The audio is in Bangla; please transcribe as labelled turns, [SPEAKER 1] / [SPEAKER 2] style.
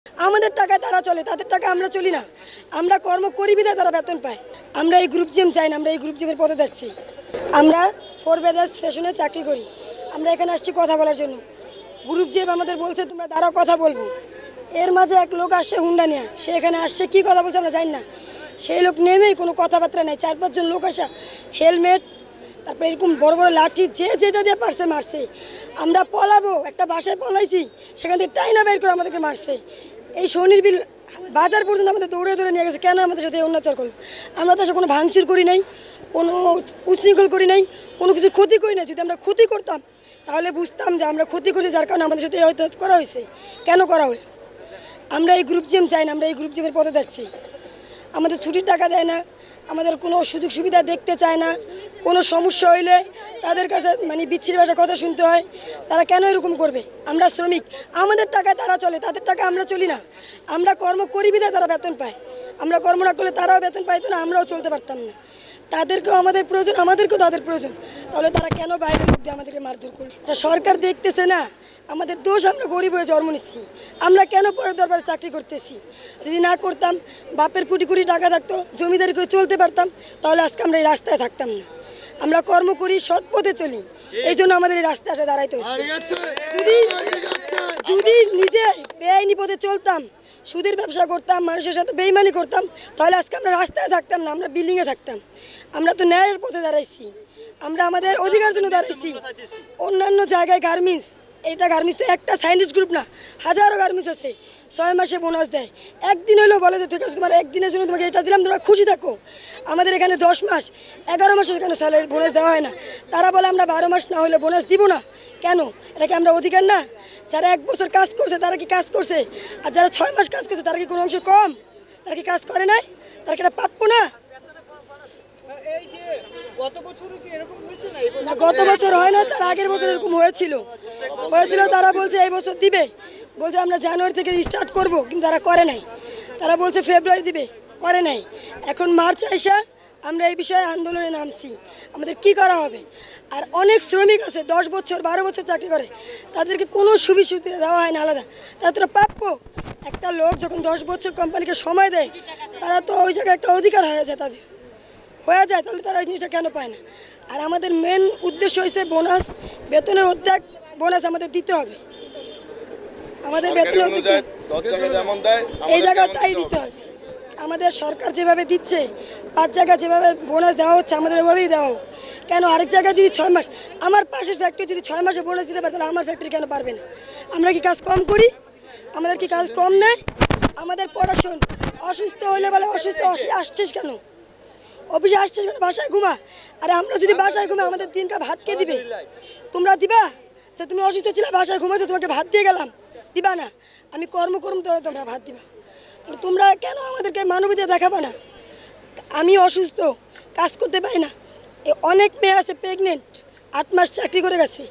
[SPEAKER 1] আমাদের টাকায় তারা চলে, তাদের টাকা আমরা চলি না। আমরা কর্ম করি বিধায় তারা বেতন পায়। আমরা এই গ্রুপ জিম চাই না, আমরা এই গ্রুপ জিমের পথে যাচ্ছি। আমরা ফোর ব্রাদার্স ফ্যাশনে চাকরি করি। আমরা এখানে আসছি কথা বলার জন্য। গ্রুপ জিম আমাদের বলছে তোমরা দাঁড়াও কথা বলবো। এর মাঝে এক লোক আসছে হুন্ডা নিয়ে, সে এখানে আসছে কী কথা বলছে আমরা জানি না। সেই লোক নেমেই কোনো কথাবার্তা নেই, 4-5 জন লোক আসা হেলমেট, তারপরে এরকম বড় বড় লাঠি যে যেটা দিয়ে পারছে মারছে। আমরা পলাবো, একটা বাসায় পলাইছি, সেখান থেকে টাইনা বের করে আমাদেরকে মারছে। এই শনির বিল বাজার পর্যন্ত আমাদের দৌড়ে দৌড়ে নিয়ে গেছে। কেন আমাদের সাথে অত্যাচার করলো? আমরা তো কোনো ভাঙচুর করি নাই, কোনো উচ্ছৃঙ্খল করি নাই, কোনো কিছু ক্ষতি করি নাই। যদি আমরা ক্ষতি করতাম তাহলে বুঝতাম যে আমরা ক্ষতি করছি, যার কারণে আমাদের সাথে হয়তো করা হয়েছে। কেন করা হলো? আমরা এই গ্রুপ জিম চাই না, আমরা এই গ্রুপ জিমের পথে যাচ্ছি। আমাদের ছুটির টাকা দেয় না, আমাদের কোনো সুযোগ সুবিধা দেখতে চায় না। কোনো সমস্যা হইলে তাদের কাছে মানে বিচ্ছিরি ভাষা কথা শুনতে হয়। তারা কেন এরকম করবে? আমরা শ্রমিক, আমাদের টাকায় তারা চলে, তাদের টাকা আমরা চলি না। আমরা কর্ম করি বিধায় তারা বেতন পায়। আমরা কর্ম না করলে তারাও বেতন পাইতো না, আমরাও চলতে পারতাম না। তাদেরকেও আমাদের প্রয়োজন, আমাদেরকেও তাদের প্রয়োজন। তাহলে তারা কেন বাইরের লোক দিয়ে আমাদেরকে মারধর করলো? এটা সরকার দেখতেছে না। আমাদের দোষ, আমরা গরিব হয়ে জন্ম নিচ্ছি। আমরা কেন পরের দরবারে চাকরি করতেছি? যদি না করতাম, বাপের কোটি কোটি টাকা থাকতো, জমিদারি করে চলতে পারতাম, তাহলে আজকে আমরা এই রাস্তায় থাকতাম না। আমরা কর্ম করি, সৎ পথে চলি, এই জন্য আমাদের এই রাস্তায় আসে দাঁড়াইতে হচ্ছে। যদি নিজে বেআইনি পথে চলতাম, সুদের ব্যবসা করতাম, মানুষের সাথে বেইমানি করতাম, তাহলে আজকে আমরা রাস্তায় থাকতাম না, আমরা বিল্ডিংয়ে থাকতাম। আমরা তো ন্যায়ের পথে দাঁড়াইছি, আমরা আমাদের অধিকার জন্য দাঁড়াইছি। অন্যান্য জায়গায় গার্মেন্টস, এটা গার্মেন্টস তো একটা সাইন্টিস্ট গ্রুপ না, হাজারো গার্মেন্টস আছে। 6 মাসে বোনাস দেয়, একদিন হলেও বলে যে ঠিক আছে তোমার একদিনের জন্য তোমাকে এটা দিলাম, তোমরা খুশি থাকো। আমাদের এখানে 10 মাস 11 মাসের এখানে স্যালারি বোনাস দেওয়া হয় না। তারা বলে আমরা 12 মাস না হলে বোনাস দিব না। কেন? এটা কি আমরা অধিকার না? যারা 1 বছর কাজ করছে তারা কি কাজ করছে? আর যারা 6 মাস কাজ করছে তারা কি কোনো অংশ কম? তারা কি কাজ করে নাই? তারা কি এটা প্রাপ্য না? না, গত বছর হয় না, তার আগের বছর এরকম হয়েছিল। তারা বলছে এই বছর দিবে, বলছে আমরা জানুয়ারি থেকে স্টার্ট করব, কিন্তু তারা করে নাই। তারা বলছে ফেব্রুয়ারি দিবে, করে নাই। এখন মার্চ আইসা আমরা এই বিষয়ে আন্দোলনে নামছি। আমাদের কি করা হবে? আর অনেক শ্রমিক আছে 10 বছর 12 বছর চাকরি করে, তাদেরকে কোনো সুবিধা দেওয়া হয় না আলাদা। তারা তো প্রাপ্য। একটা লোক যখন 10 বছর কোম্পানিকে সময় দেয়, তারা তো ওই জায়গায় একটা অধিকার হয়ে যায়, তাদের হয়ে যায়। তাহলে তারা ওই জিনিসটা কেন পায় না? আর আমাদের মেন উদ্দেশ্য হয়েছে বোনাস, বেতনের অর্ধেক বোনাস আমাদের দিতে হবে। আমাদের বেতনের এই জায়গায় তাই দিতে হবে। আমাদের সরকার যেভাবে দিচ্ছে, 5 জায়গায় যেভাবে বোনাস দেওয়া হচ্ছে, আমাদের ওইভাবেই দেওয়া হোক। কেন আরেক জায়গায় যদি 6 মাস, আমার পাশের ফ্যাক্টরি যদি 6 মাসে বোনাস দিতে পারে, তাহলে আমার ফ্যাক্টরি কেন পারবে না? আমরা কি কাজ কম করি? আমাদের কি কাজ কম নেই? আমাদের পড়াশোনা, অসুস্থ হইলে বলে অসুস্থ আসছিস কেন, অফিসে আসছিস কেন, বাসায় ঘুমা। আরে আমরা যদি বাসায় ঘুমা, আমাদের দিনটা ভাত কে দিবে? তোমরা দিবা? যে তুমি অসুস্থ ছিলে, বাসায় ঘুমাইছো, তোমাকে ভাত দিয়ে গেলাম, দিবা না? আমি কর্ম করুম তো তোমরা ভাত দিবা। তাহলে তোমরা কেন আমাদেরকে মানবীয়তা দেখাবা না? আমি অসুস্থ, কাজ করতে পারি না। অনেক মেয়ে আছে প্রেগনেন্ট, 8 মাস চাকরি করে গেছে,